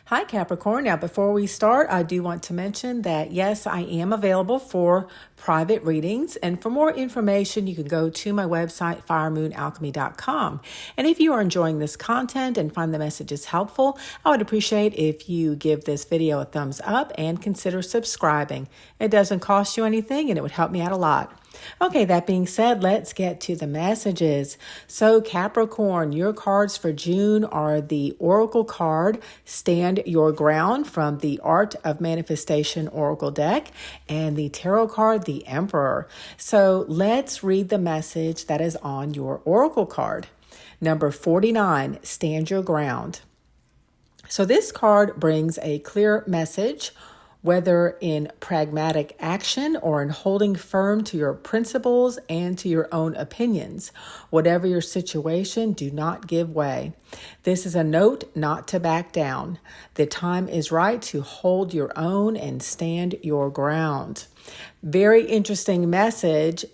Hi, Capricorn. Now, before we start, I do want to mention that, yes, I am available for private readings. And for more information, you can go to my website, firemoonalchemy.com. And if you are enjoying this content and find the messages helpful, I would appreciate if you give this video a thumbs up and consider subscribing. It doesn't cost you anything and it would help me out a lot. Okay, that being said, let's get to the messages. So Capricorn, your cards for June are the Oracle card, Stand Your Ground from the Art of Manifestation Oracle deck, and the Tarot card, the Emperor. So let's read the message that is on your Oracle card. Number 49, Stand Your Ground. So this card brings a clear message, whether in pragmatic action or in holding firm to your principles and to your own opinions. Whatever your situation, do not give way. This is a note not to back down. The time is right to hold your own and stand your ground. Very interesting message,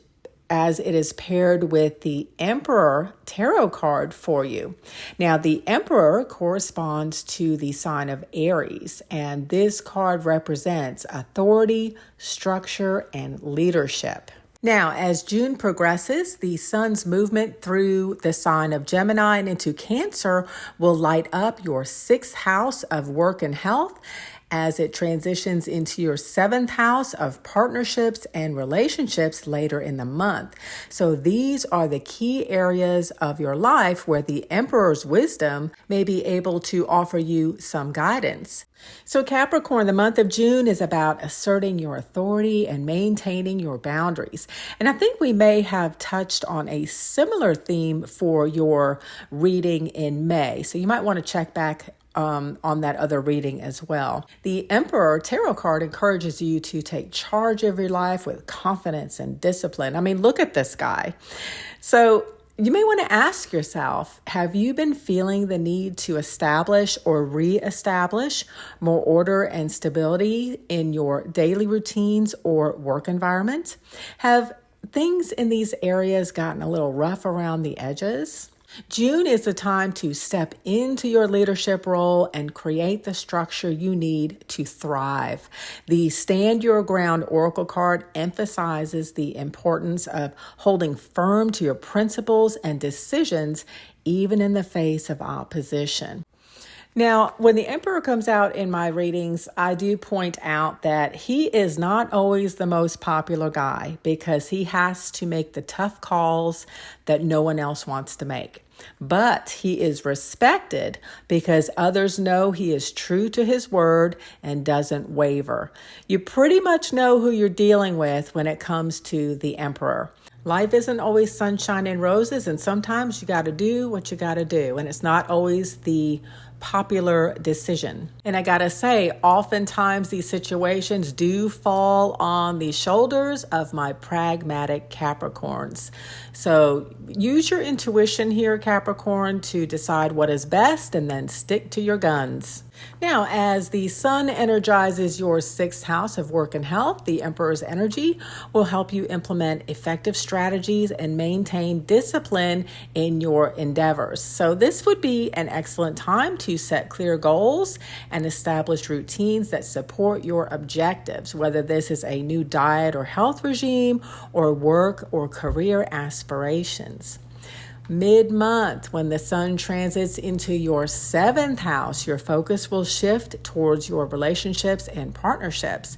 as it is paired with the Emperor tarot card for you. Now, the Emperor corresponds to the sign of Aries, and this card represents authority, structure, and leadership. Now, as June progresses, the sun's movement through the sign of Gemini and into Cancer will light up your 6th house of work and health, as it transitions into your 7th house of partnerships and relationships later in the month. So these are the key areas of your life where the Emperor's wisdom may be able to offer you some guidance. So Capricorn, the month of June is about asserting your authority and maintaining your boundaries. And I think we may have touched on a similar theme for your reading in May. So you might want to check back on that other reading as well. The Emperor tarot card encourages you to take charge of your life with confidence and discipline. I mean, look at this guy. So you may want to ask yourself, have you been feeling the need to establish or reestablish more order and stability in your daily routines or work environment? Have things in these areas gotten a little rough around the edges? June is the time to step into your leadership role and create the structure you need to thrive. The Stand Your Ground Oracle card emphasizes the importance of holding firm to your principles and decisions, even in the face of opposition. Now, when the Emperor comes out in my readings, I do point out that he is not always the most popular guy because he has to make the tough calls that no one else wants to make. But he is respected because others know he is true to his word and doesn't waver. You pretty much know who you're dealing with when it comes to the Emperor. Life isn't always sunshine and roses, and sometimes you got to do what you got to do, and it's not always the popular decision. And I gotta say, oftentimes these situations do fall on the shoulders of my pragmatic Capricorns. So use your intuition here, Capricorn, to decide what is best and then stick to your guns. Now, as the sun energizes your 6th house of work and health, the Emperor's energy will help you implement effective strategies and maintain discipline in your endeavors. So this would be an excellent time to set clear goals and establish routines that support your objectives, whether this is a new diet or health regime or work or career aspirations. Mid-month, when the sun transits into your 7th house, your focus will shift towards your relationships and partnerships.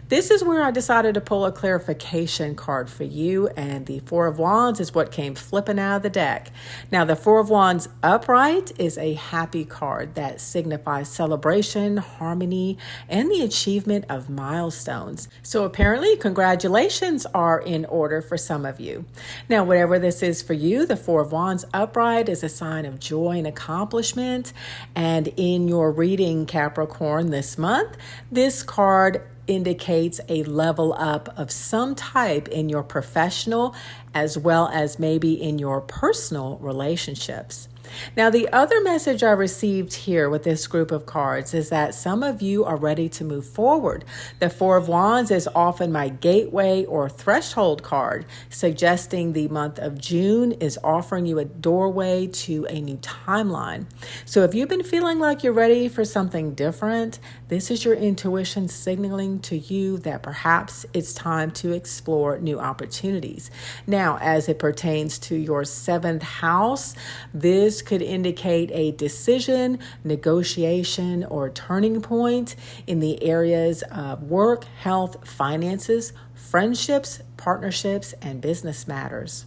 This is where I decided to pull a clarification card for you, and the Four of Wands is what came flipping out of the deck. Now, the Four of Wands upright is a happy card that signifies celebration, harmony, and the achievement of milestones. So apparently, congratulations are in order for some of you. Now, whatever this is for you, the Four of Wands upright is a sign of joy and accomplishment. And in your reading, Capricorn, this month, this card indicates a level up of some type in your professional as well as maybe in your personal relationships. Now, the other message I received here with this group of cards is that some of you are ready to move forward. The Four of Wands is often my gateway or threshold card, suggesting the month of June is offering you a doorway to a new timeline. So if you've been feeling like you're ready for something different, this is your intuition signaling to you that perhaps it's time to explore new opportunities. Now, as it pertains to your seventh house, this could indicate a decision, negotiation, or turning point in the areas of work, health, finances, friendships, partnerships, and business matters.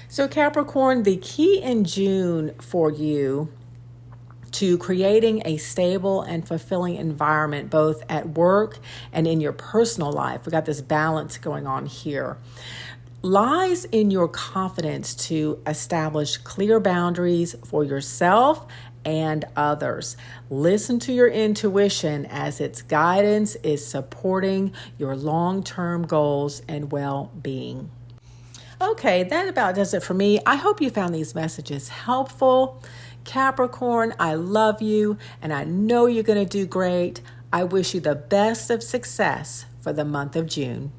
So Capricorn, the key in June for you to creating a stable and fulfilling environment, both at work and in your personal life, we got this balance going on here, lies in your confidence to establish clear boundaries for yourself and others. Listen to your intuition as its guidance is supporting your long-term goals and well-being. Okay, that about does it for me. I hope you found these messages helpful. Capricorn, I love you, and I know you're going to do great. I wish you the best of success for the month of June.